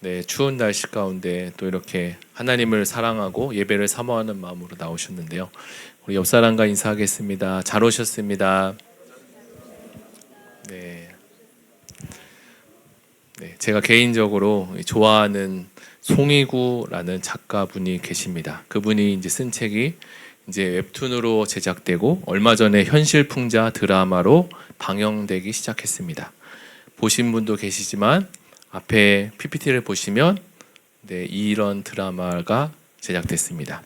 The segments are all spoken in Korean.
네, 추운 날씨 가운데 또 이렇게 하나님을 사랑하고 예배를 사모하는 마음으로 나오셨는데요. 우리 옆 사람과 인사하겠습니다. 잘 오셨습니다. 네, 제가 개인적으로 좋아하는 송이구라는 작가분이 계십니다. 그분이 이제 쓴 책이 이제 웹툰으로 제작되고 얼마 전에 현실풍자 드라마로 방영되기 시작했습니다. 보신 분도 계시지만 앞에 PPT를 보시면 이런 드라마가 제작됐습니다.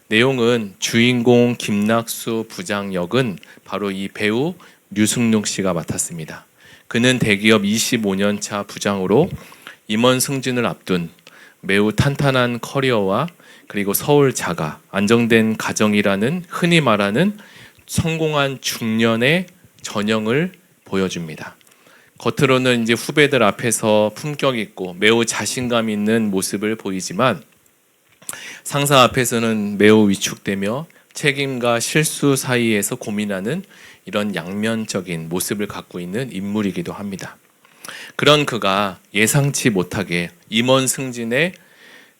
내용은 주인공 김낙수 부장 역은 바로 이 배우 류승룡 씨가 맡았습니다. 그는 대기업 25년 차 부장으로 임원 승진을 앞둔 매우 탄탄한 커리어와 그리고 서울 자가, 안정된 가정이라는 흔히 말하는 성공한 중년의 전형을 보여줍니다. 겉으로는 이제 후배들 앞에서 품격 있고 매우 자신감 있는 모습을 보이지만 상사 앞에서는 매우 위축되며 책임과 실수 사이에서 고민하는 이런 양면적인 모습을 갖고 있는 인물이기도 합니다. 그런 그가 예상치 못하게 임원 승진에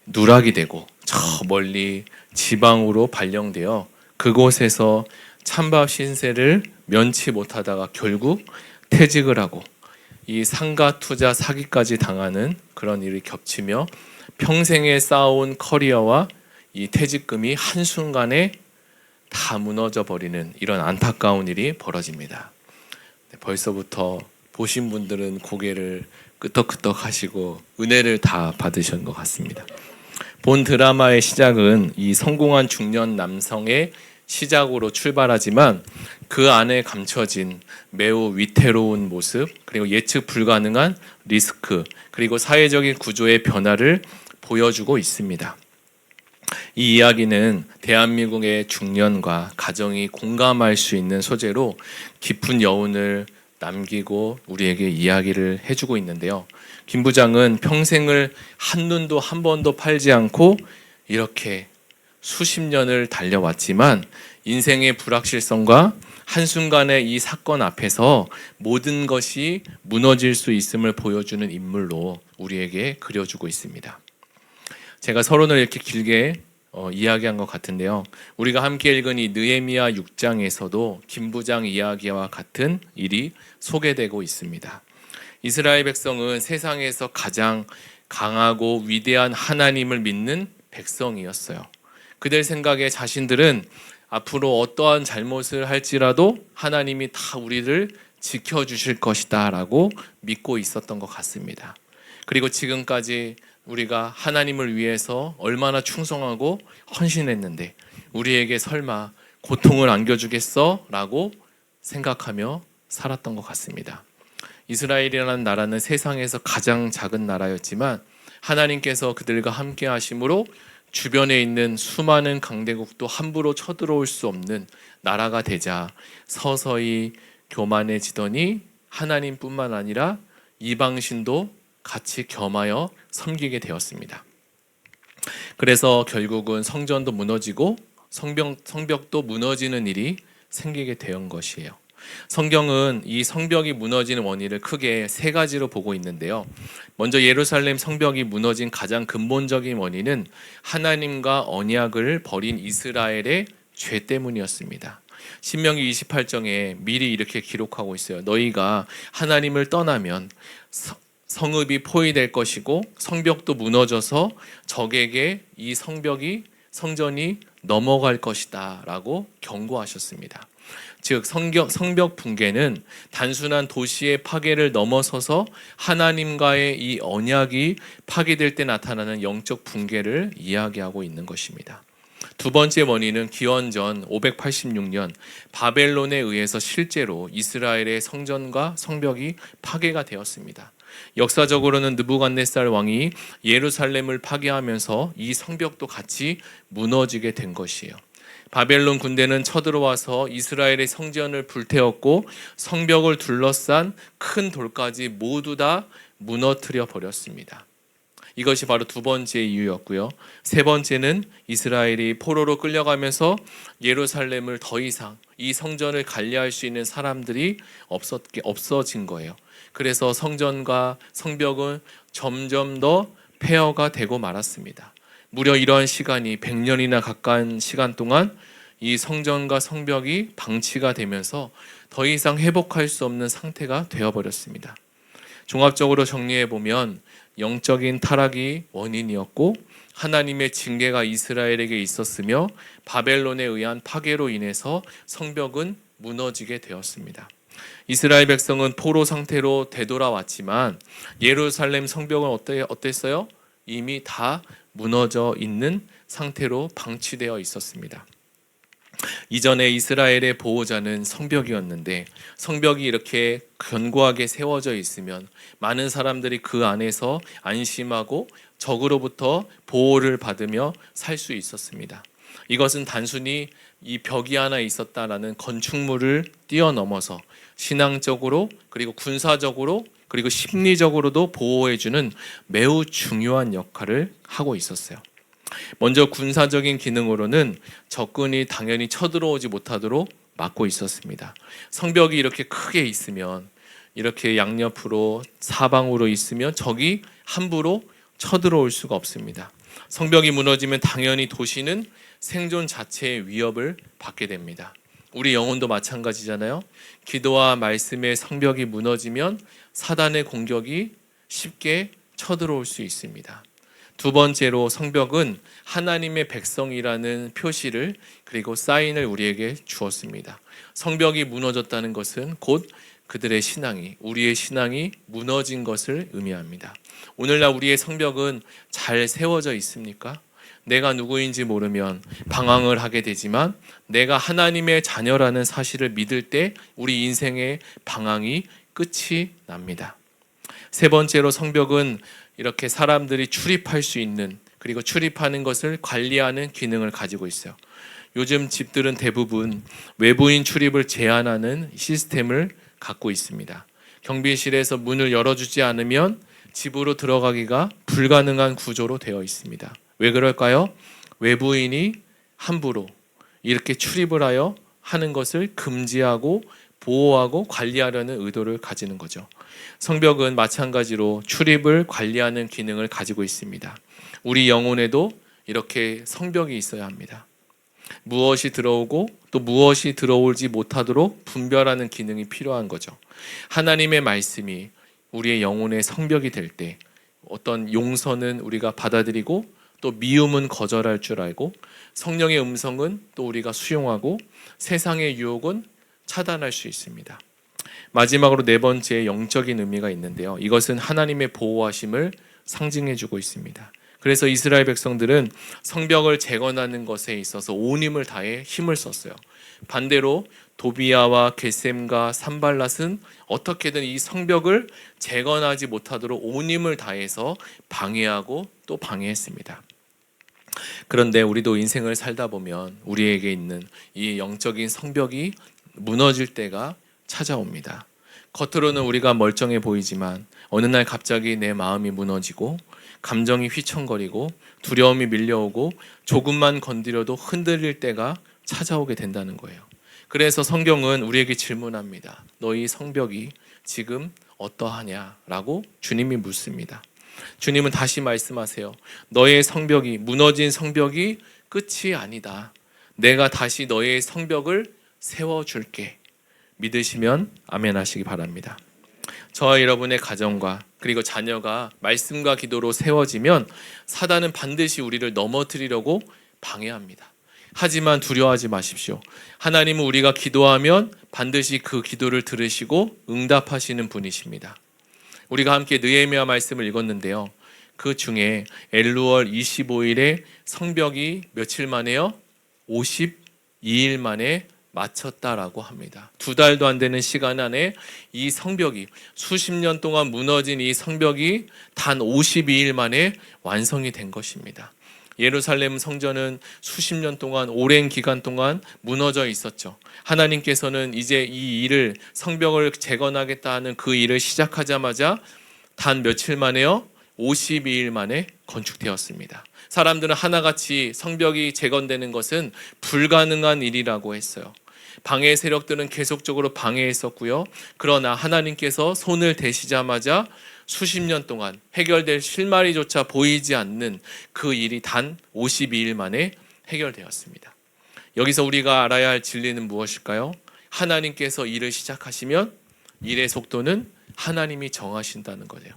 누락이 되고 저 멀리 지방으로 발령되어 그곳에서 찬밥 신세를 면치 못하다가 결국 퇴직을 하고 이 상가 투자 사기까지 당하는 그런 일이 겹치며 평생에 쌓아온 커리어와 이 퇴직금이 한순간에 다 무너져 버리는 이런 안타까운 일이 벌어집니다. 벌써부터 보신 분들은 고개를 끄덕끄덕 하시고 은혜를 다 받으신 것 같습니다. 본 드라마의 시작은 이 성공한 중년 남성의 시작으로 출발하지만 그 안에 감춰진 매우 위태로운 모습, 그리고 예측 불가능한 리스크, 그리고 사회적인 구조의 변화를 보여주고 있습니다. 이 이야기는 대한민국의 중년과 가정이 공감할 수 있는 소재로 깊은 여운을 남기고 우리에게 이야기를 해주고 있는데요. 김 부장은 평생을 한눈도 한 번도 팔지 않고 이렇게 수십 년을 달려왔지만 인생의 불확실성과 한순간의 이 사건 앞에서 모든 것이 무너질 수 있음을 보여주는 인물로 우리에게 그려주고 있습니다. 제가 서론을 이렇게 길게 이야기한 것 같은데요. 우리가 함께 읽은 이 느헤미야 6장에서도 김 부장 이야기와 같은 일이 소개되고 있습니다. 이스라엘 백성은 세상에서 가장 강하고 위대한 하나님을 믿는 백성이었어요. 그들 생각에 자신들은 앞으로 어떠한 잘못을 할지라도 하나님이 다 우리를 지켜주실 것이다 라고 믿고 있었던 것 같습니다. 그리고 지금까지 우리가 하나님을 위해서 얼마나 충성하고 헌신했는데 우리에게 설마 고통을 안겨주겠어? 라고 생각하며 살았던 것 같습니다. 이스라엘이라는 나라는 세상에서 가장 작은 나라였지만 하나님께서 그들과 함께 하심으로 주변에 있는 수많은 강대국도 함부로 쳐들어올 수 없는 나라가 되자 서서히 교만해지더니 하나님뿐만 아니라 이방신도 같이 겸하여 섬기게 되었습니다. 그래서 결국은 성전도 무너지고 성벽도 무너지는 일이 생기게 된 것이에요. 성경은 이 성벽이 무너지는 원인을 크게 세 가지로 보고 있는데요. 먼저 예루살렘 성벽이 무너진 가장 근본적인 원인은 하나님과 언약을 버린 이스라엘의 죄 때문이었습니다. 신명기 28장에 미리 이렇게 기록하고 있어요. 너희가 하나님을 떠나면 성읍이 포위될 것이고 성벽도 무너져서 적에게 이 성전이 넘어갈 것이다 라고 경고하셨습니다. 즉 성벽 붕괴는 단순한 도시의 파괴를 넘어서서 하나님과의 이 언약이 파괴될 때 나타나는 영적 붕괴를 이야기하고 있는 것입니다. 두 번째 원인은 기원전 586년 바벨론에 의해서 실제로 이스라엘의 성전과 성벽이 파괴가 되었습니다. 역사적으로는 느부갓네살 왕이 예루살렘을 파괴하면서 이 성벽도 같이 무너지게 된 것이에요. 바벨론 군대는 쳐들어와서 이스라엘의 성전을 불태웠고 성벽을 둘러싼 큰 돌까지 모두 다 무너뜨려 버렸습니다. 이것이 바로 두 번째 이유였고요. 세 번째는 이스라엘이 포로로 끌려가면서 예루살렘을 더 이상 이 성전을 관리할 수 있는 사람들이 없어진 거예요. 그래서 성전과 성벽은 점점 더 폐허가 되고 말았습니다. 무려 이러한 시간이 100년이나 가까운 시간 동안 이 성전과 성벽이 방치가 되면서 더 이상 회복할 수 없는 상태가 되어버렸습니다. 종합적으로 정리해보면 영적인 타락이 원인이었고 하나님의 징계가 이스라엘에게 있었으며 바벨론에 의한 파괴로 인해서 성벽은 무너지게 되었습니다. 이스라엘 백성은 포로 상태로 되돌아왔지만 예루살렘 성벽은 어땠어요? 이미 다 무너져 있는 상태로 방치되어 있었습니다. 이전에 이스라엘의 보호자는 성벽이었는데 성벽이 이렇게 견고하게 세워져 있으면 많은 사람들이 그 안에서 안심하고 적으로부터 보호를 받으며 살 수 있었습니다. 이것은 단순히 이 벽이 하나 있었다라는 건축물을 뛰어넘어서 신앙적으로 그리고 군사적으로 그리고 심리적으로도 보호해주는 매우 중요한 역할을 하고 있었어요. 먼저 군사적인 기능으로는 적군이 당연히 쳐들어오지 못하도록 막고 있었습니다. 성벽이 이렇게 크게 있으면 이렇게 양옆으로 사방으로 있으면 적이 함부로 쳐들어올 수가 없습니다. 성벽이 무너지면 당연히 도시는 생존 자체의 위협을 받게 됩니다. 우리 영혼도 마찬가지잖아요. 기도와 말씀의 성벽이 무너지면 사단의 공격이 쉽게 쳐들어올 수 있습니다. 두 번째로 성벽은 하나님의 백성이라는 표시를 그리고 사인을 우리에게 주었습니다. 성벽이 무너졌다는 것은 곧 그들의 신앙이, 우리의 신앙이 무너진 것을 의미합니다. 오늘날 우리의 성벽은 잘 세워져 있습니까? 내가 누구인지 모르면 방황을 하게 되지만 내가 하나님의 자녀라는 사실을 믿을 때 우리 인생의 방황이 끝이 납니다. 세 번째로 성벽은 이렇게 사람들이 출입할 수 있는 그리고 출입하는 것을 관리하는 기능을 가지고 있어요. 요즘 집들은 대부분 외부인 출입을 제한하는 시스템을 갖고 있습니다. 경비실에서 문을 열어주지 않으면 집으로 들어가기가 불가능한 구조로 되어 있습니다. 왜 그럴까요? 외부인이 함부로 이렇게 출입을 하여 하는 것을 금지하고 보호하고 관리하려는 의도를 가지는 거죠. 성벽은 마찬가지로 출입을 관리하는 기능을 가지고 있습니다. 우리 영혼에도 이렇게 성벽이 있어야 합니다. 무엇이 들어오고 또 무엇이 들어오지 못하도록 분별하는 기능이 필요한 거죠. 하나님의 말씀이 우리의 영혼의 성벽이 될 때 어떤 용서는 우리가 받아들이고 또 미움은 거절할 줄 알고 성령의 음성은 또 우리가 수용하고 세상의 유혹은 차단할 수 있습니다. 마지막으로 네 번째 영적인 의미가 있는데요. 이것은 하나님의 보호하심을 상징해주고 있습니다. 그래서 이스라엘 백성들은 성벽을 재건하는 것에 있어서 온 힘을 다해 힘을 썼어요. 반대로 도비야와 겟셈과 산발랏은 어떻게든 이 성벽을 재건하지 못하도록 온 힘을 다해서 방해하고 또 방해했습니다. 그런데 우리도 인생을 살다 보면 우리에게 있는 이 영적인 성벽이 무너질 때가 찾아옵니다. 겉으로는 우리가 멀쩡해 보이지만 어느 날 갑자기 내 마음이 무너지고 감정이 휘청거리고 두려움이 밀려오고 조금만 건드려도 흔들릴 때가 찾아오게 된다는 거예요. 그래서 성경은 우리에게 질문합니다. 너희 성벽이 지금 어떠하냐라고 주님이 묻습니다. 주님은 다시 말씀하세요. 너의 성벽이, 무너진 성벽이 끝이 아니다. 내가 다시 너의 성벽을 세워줄게. 믿으시면 아멘 하시기 바랍니다. 저와 여러분의 가정과 그리고 자녀가 말씀과 기도로 세워지면 사단은 반드시 우리를 넘어뜨리려고 방해합니다. 하지만 두려워하지 마십시오. 하나님은 우리가 기도하면 반드시 그 기도를 들으시고 응답하시는 분이십니다. 우리가 함께 느헤미야 말씀을 읽었는데요. 그 중에 엘루월 25일에 성벽이 며칠 만에요? 52일 만에 마쳤다라고 합니다. 2달도 안 되는 시간 안에 이 성벽이 수십 년 동안 무너진 이 성벽이 단 52일 만에 완성이 된 것입니다. 예루살렘 성전은 수십 년 동안 오랜 기간 동안 무너져 있었죠. 하나님께서는 이제 이 일을 성벽을 재건하겠다 하는 그 일을 시작하자마자 단 며칠 만에요? 52일 만에 건축되었습니다. 사람들은 하나같이 성벽이 재건되는 것은 불가능한 일이라고 했어요. 방해 세력들은 계속적으로 방해했었고요. 그러나 하나님께서 손을 대시자마자 수십 년 동안 해결될 실마리조차 보이지 않는 그 일이 단 52일 만에 해결되었습니다. 여기서 우리가 알아야 할 진리는 무엇일까요? 하나님께서 일을 시작하시면 일의 속도는 하나님이 정하신다는 거예요.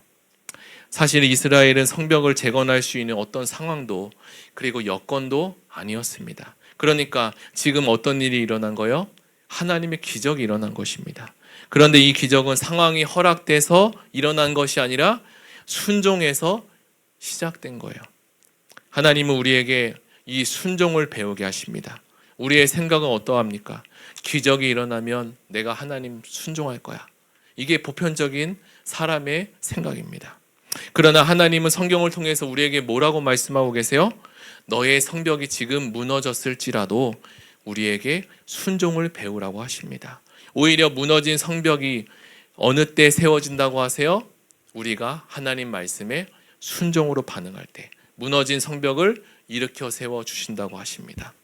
사실 이스라엘은 성벽을 재건할 수 있는 어떤 상황도 그리고 여건도 아니었습니다. 그러니까 지금 어떤 일이 일어난 거예요? 하나님의 기적이 일어난 것입니다. 그런데 이 기적은 상황이 허락돼서 일어난 것이 아니라 순종해서 시작된 거예요. 하나님은 우리에게 이 순종을 배우게 하십니다. 우리의 생각은 어떠합니까? 기적이 일어나면 내가 하나님 순종할 거야. 이게 보편적인 사람의 생각입니다. 그러나 하나님은 성경을 통해서 우리에게 뭐라고 말씀하고 계세요? 너의 성벽이 지금 무너졌을지라도 우리에게 순종을 배우라고 하십니다. 오히려 무너진 성벽이 어느 때 세워진다고 하세요? 우리가 하나님 말씀에 순종으로 반응할 때 무너진 성벽을 일으켜 세워주신다고 하십니다.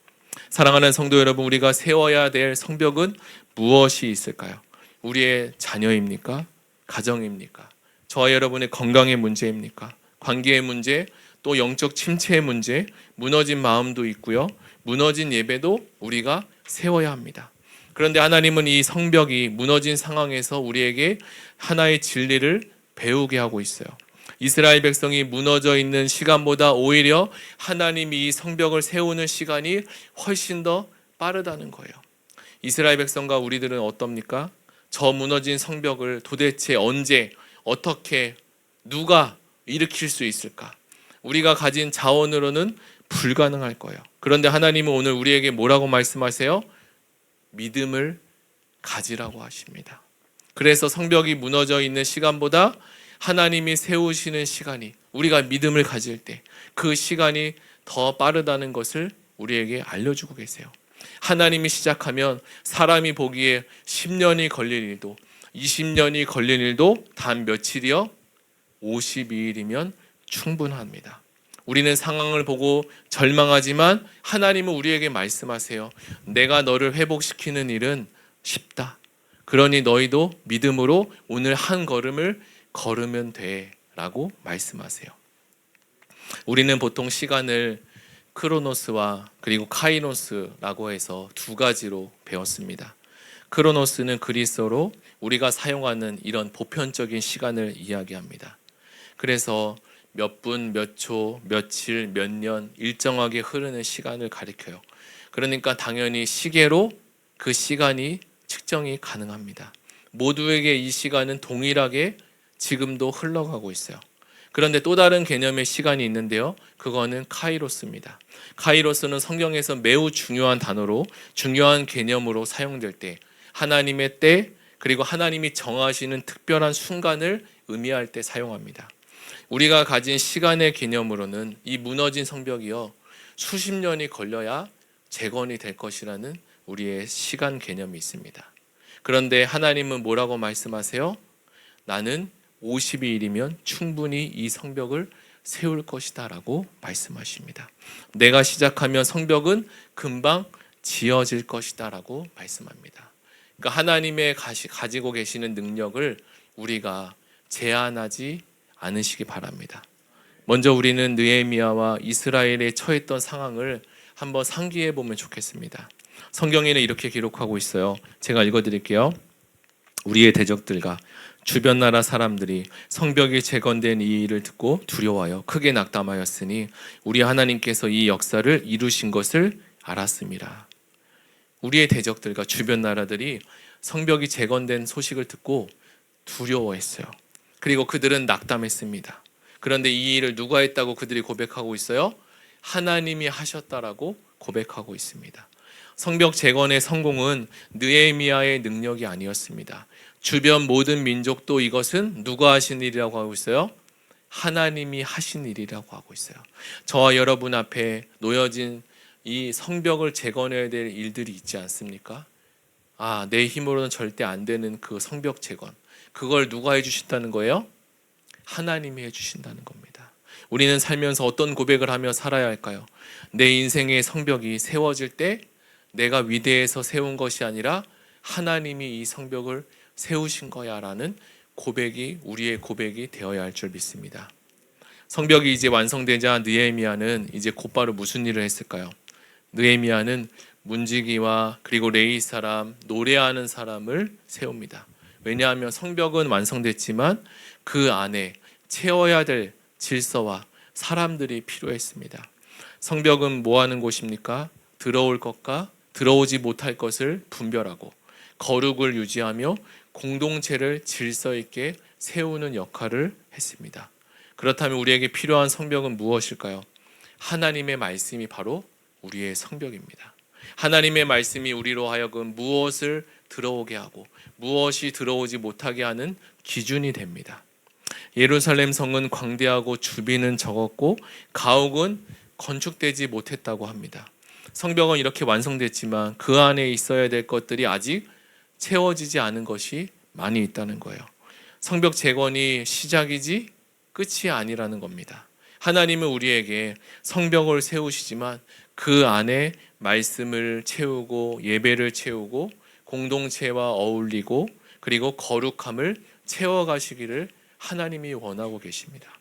사랑하는 성도 여러분, 우리가 세워야 될 성벽은 무엇이 있을까요? 우리의 자녀입니까? 가정입니까? 저와 여러분의 건강의 문제입니까? 관계의 문제, 또 영적 침체의 문제, 무너진 마음도 있고요. 무너진 예배도 우리가 세워야 합니다. 그런데 하나님은 이 성벽이 무너진 상황에서 우리에게 하나의 진리를 배우게 하고 있어요. 이스라엘 백성이 무너져 있는 시간보다 오히려 하나님이 이 성벽을 세우는 시간이 훨씬 더 빠르다는 거예요. 이스라엘 백성과 우리들은 어떻습니까? 저 무너진 성벽을 도대체 언제, 어떻게, 누가 일으킬 수 있을까? 우리가 가진 자원으로는 불가능할 거예요. 그런데 하나님은 오늘 우리에게 뭐라고 말씀하세요? 믿음을 가지라고 하십니다. 그래서 성벽이 무너져 있는 시간보다 하나님이 세우시는 시간이, 우리가 믿음을 가질 때 그 시간이 더 빠르다는 것을 우리에게 알려주고 계세요. 하나님이 시작하면 사람이 보기에 10년이 걸릴 일도 20년이 걸릴 일도 단 며칠이요? 52일이면 충분합니다. 우리는 상황을 보고 절망하지만 하나님은 우리에게 말씀하세요. 내가 너를 회복시키는 일은 쉽다. 그러니 너희도 믿음으로 오늘 한 걸음을 걸으면 돼 라고 말씀하세요. 우리는 보통 시간을 크로노스와 그리고 카이노스라고 해서 두 가지로 배웠습니다. 크로노스는 그리스어로 우리가 사용하는 이런 보편적인 시간을 이야기합니다. 그래서 몇 분, 몇 초, 며칠, 몇 년 일정하게 흐르는 시간을 가리켜요. 그러니까 당연히 시계로 그 시간이 측정이 가능합니다. 모두에게 이 시간은 동일하게 지금도 흘러가고 있어요. 그런데 또 다른 개념의 시간이 있는데요. 그거는 카이로스입니다. 카이로스는 성경에서 매우 중요한 단어로, 중요한 개념으로 사용될 때 하나님의 때, 그리고 하나님이 정하시는 특별한 순간을 의미할 때 사용합니다. 우리가 가진 시간의 개념으로는 이 무너진 성벽이요, 수십 년이 걸려야 재건이 될 것이라는 우리의 시간 개념이 있습니다. 그런데 하나님은 뭐라고 말씀하세요? 나는 52일이면 충분히 이 성벽을 세울 것이다 라고 말씀하십니다. 내가 시작하면 성벽은 금방 지어질 것이다 라고 말씀합니다. 그러니까 하나님의 가지고 계시는 능력을 우리가 제한하지 않으시기 바랍니다. 먼저 우리는 느헤미야와 이스라엘에 처했던 상황을 한번 상기해 보면 좋겠습니다. 성경에는 이렇게 기록하고 있어요. 제가 읽어드릴게요. 우리의 대적들과 주변 나라 사람들이 성벽이 재건된 이 일을 듣고 두려워하여 크게 낙담하였으니 우리 하나님께서 이 역사를 이루신 것을 알았습니다. 우리의 대적들과 주변 나라들이 성벽이 재건된 소식을 듣고 두려워했어요. 그리고 그들은 낙담했습니다. 그런데 이 일을 누가 했다고 그들이 고백하고 있어요? 하나님이 하셨다라고 고백하고 있습니다. 성벽 재건의 성공은 느헤미야의 능력이 아니었습니다. 주변 모든 민족도 이것은 누가 하신 일이라고 하고 있어요? 하나님이 하신 일이라고 하고 있어요. 저와 여러분 앞에 놓여진 이 성벽을 재건해야 될 일들이 있지 않습니까? 내 힘으로는 절대 안 되는 그 성벽 재건, 그걸 누가 해주신다는 거예요? 하나님이 해주신다는 겁니다. 우리는 살면서 어떤 고백을 하며 살아야 할까요? 내 인생의 성벽이 세워질 때 내가 위대해서 세운 것이 아니라 하나님이 이 성벽을 세우신 거야 라는 고백이 우리의 고백이 되어야 할 줄 믿습니다. 성벽이 이제 완성되자 느헤미야는 이제 곧바로 무슨 일을 했을까요? 느헤미야는 문지기와 그리고 레위 사람, 노래하는 사람을 세웁니다. 왜냐하면 성벽은 완성됐지만 그 안에 채워야 될 질서와 사람들이 필요했습니다. 성벽은 뭐 하는 곳입니까? 들어올 것과 들어오지 못할 것을 분별하고 거룩을 유지하며 공동체를 질서 있게 세우는 역할을 했습니다. 그렇다면 우리에게 필요한 성벽은 무엇일까요? 하나님의 말씀이 바로 우리의 성벽입니다. 하나님의 말씀이 우리로 하여금 무엇을 들어오게 하고 무엇이 들어오지 못하게 하는 기준이 됩니다. 예루살렘 성은 광대하고 주비는 적었고 가옥은 건축되지 못했다고 합니다. 성벽은 이렇게 완성됐지만 그 안에 있어야 될 것들이 아직 채워지지 않은 것이 많이 있다는 거예요. 성벽 재건이 시작이지 끝이 아니라는 겁니다. 하나님은 우리에게 성벽을 세우시지만 그 안에 말씀을 채우고 예배를 채우고 공동체와 어울리고 그리고 거룩함을 채워가시기를 하나님이 원하고 계십니다.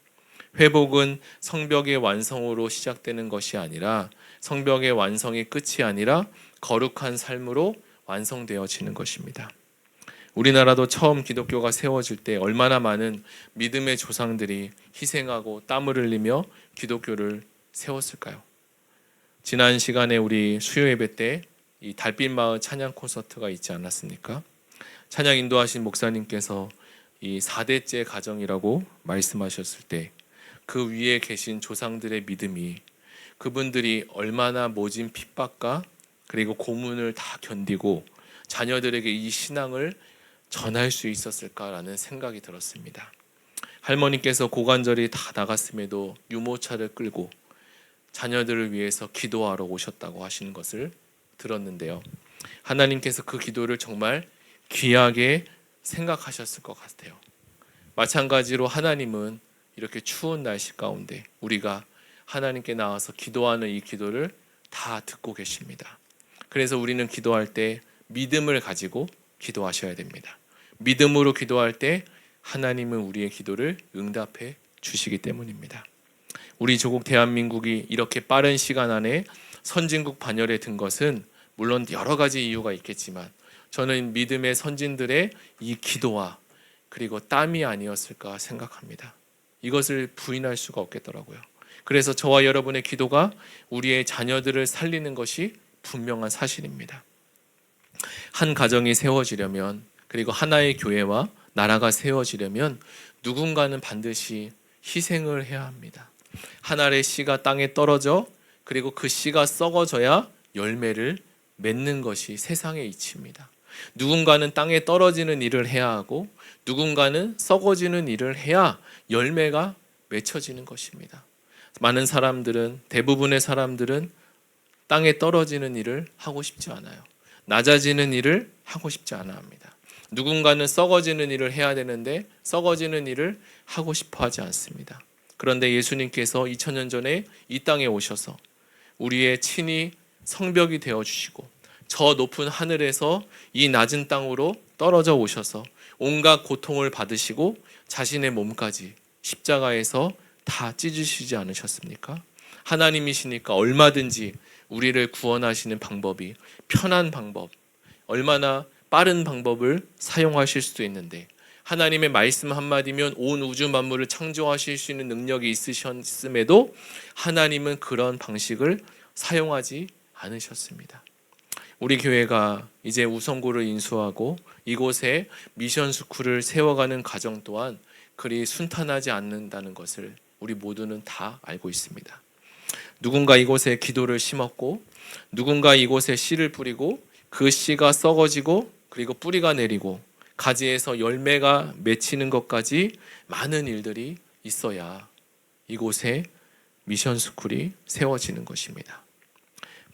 회복은 성벽의 완성으로 시작되는 것이 아니라 성벽의 완성이 끝이 아니라 거룩한 삶으로 완성되어지는 것입니다. 우리나라도 처음 기독교가 세워질 때 얼마나 많은 믿음의 조상들이 희생하고 땀을 흘리며 기독교를 세웠을까요? 지난 시간에 우리 수요 예배 때 이 달빛마을 찬양 콘서트가 있지 않았습니까? 찬양 인도하신 목사님께서 이 4대째 가정이라고 말씀하셨을 때 그 위에 계신 조상들의 믿음이 그분들이 얼마나 모진 핍박과 그리고 고문을 다 견디고 자녀들에게 이 신앙을 전할 수 있었을까라는 생각이 들었습니다. 할머니께서 고관절이 다 나갔음에도 유모차를 끌고 자녀들을 위해서 기도하러 오셨다고 하시는 것을 들었는데요. 하나님께서 그 기도를 정말 귀하게 생각하셨을 것 같아요. 마찬가지로 하나님은 이렇게 추운 날씨 가운데 우리가 하나님께 나와서 기도하는 이 기도를 다 듣고 계십니다. 그래서 우리는 기도할 때 믿음을 가지고 기도하셔야 됩니다. 믿음으로 기도할 때 하나님은 우리의 기도를 응답해 주시기 때문입니다. 우리 조국 대한민국이 이렇게 빠른 시간 안에 선진국 반열에 든 것은 물론 여러 가지 이유가 있겠지만 저는 믿음의 선진들의 이 기도와 그리고 땀이 아니었을까 생각합니다. 이것을 부인할 수가 없겠더라고요. 그래서 저와 여러분의 기도가 우리의 자녀들을 살리는 것이 분명한 사실입니다. 한 가정이 세워지려면 그리고 하나의 교회와 나라가 세워지려면 누군가는 반드시 희생을 해야 합니다. 한 알의 씨가 땅에 떨어져 그리고 그 씨가 썩어져야 열매를 맺는 것이 세상의 이치입니다. 누군가는 땅에 떨어지는 일을 해야 하고 누군가는 썩어지는 일을 해야 열매가 맺혀지는 것입니다. 많은 사람들은 대부분의 사람들은 땅에 떨어지는 일을 하고 싶지 않아요. 낮아지는 일을 하고 싶지 않아 합니다. 누군가는 썩어지는 일을 해야 되는데 썩어지는 일을 하고 싶어 하지 않습니다. 그런데 예수님께서 2000년 전에 이 땅에 오셔서 우리의 친히 성벽이 되어주시고 저 높은 하늘에서 이 낮은 땅으로 떨어져 오셔서 온갖 고통을 받으시고 자신의 몸까지 십자가에서 다 찢으시지 않으셨습니까? 하나님이시니까 얼마든지 우리를 구원하시는 방법이 편한 방법, 얼마나 빠른 방법을 사용하실 수도 있는데 하나님의 말씀 한마디면 온 우주 만물을 창조하실 수 있는 능력이 있으셨음에도 하나님은 그런 방식을 사용하지 않으셨습니다. 우리 교회가 이제 우성구를 인수하고 이곳에 미션 스쿨을 세워가는 과정 또한 그리 순탄하지 않는다는 것을 우리 모두는 다 알고 있습니다. 누군가 이곳에 기도를 심었고 누군가 이곳에 씨를 뿌리고 그 씨가 썩어지고 그리고 뿌리가 내리고 가지에서 열매가 맺히는 것까지 많은 일들이 있어야 이곳에 미션 스쿨이 세워지는 것입니다.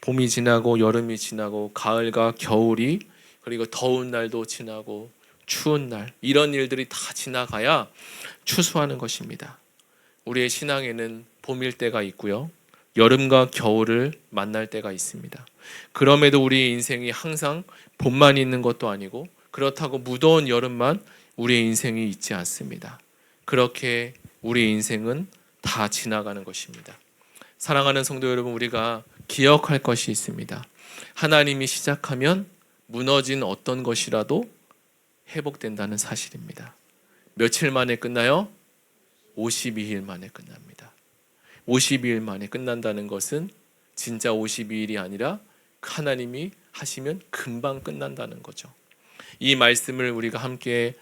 봄이 지나고 여름이 지나고 가을과 겨울이 그리고 더운 날도 지나고 추운 날 이런 일들이 다 지나가야 추수하는 것입니다. 우리의 신앙에는 봄일 때가 있고요. 여름과 겨울을 만날 때가 있습니다. 그럼에도 우리의 인생이 항상 봄만 있는 것도 아니고 그렇다고 무더운 여름만 우리의 인생이 있지 않습니다. 그렇게 우리 인생은 다 지나가는 것입니다. 사랑하는 성도 여러분, 우리가 기억할 것이 있습니다. 하나님이 시작하면 무너진 어떤 것이라도 회복된다는 사실입니다. 며칠 만에 끝나요? 52일 만에 끝납니다. 52일 만에 끝난다는 것은 진짜 52일이 아니라 하나님이 하시면 금방 끝난다는 거죠. 이 말씀을 우리가 함께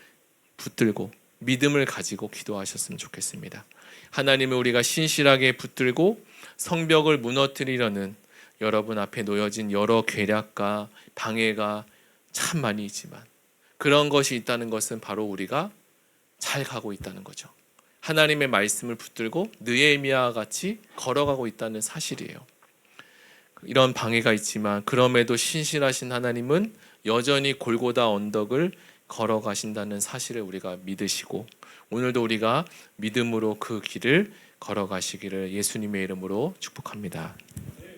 붙들고 믿음을 가지고 기도하셨으면 좋겠습니다. 하나님을 우리가 신실하게 붙들고 성벽을 무너뜨리려는 여러분 앞에 놓여진 여러 괴략과 방해가 참 많이 있지만 그런 것이 있다는 것은 바로 우리가 잘 가고 있다는 거죠. 하나님의 말씀을 붙들고 느헤미야와 같이 걸어가고 있다는 사실이에요. 이런 방해가 있지만 그럼에도 신실하신 하나님은 여전히 골고다 언덕을 걸어가신다는 사실을 우리가 믿으시고 오늘도 우리가 믿음으로 그 길을 걸어가시기를 예수님의 이름으로 축복합니다.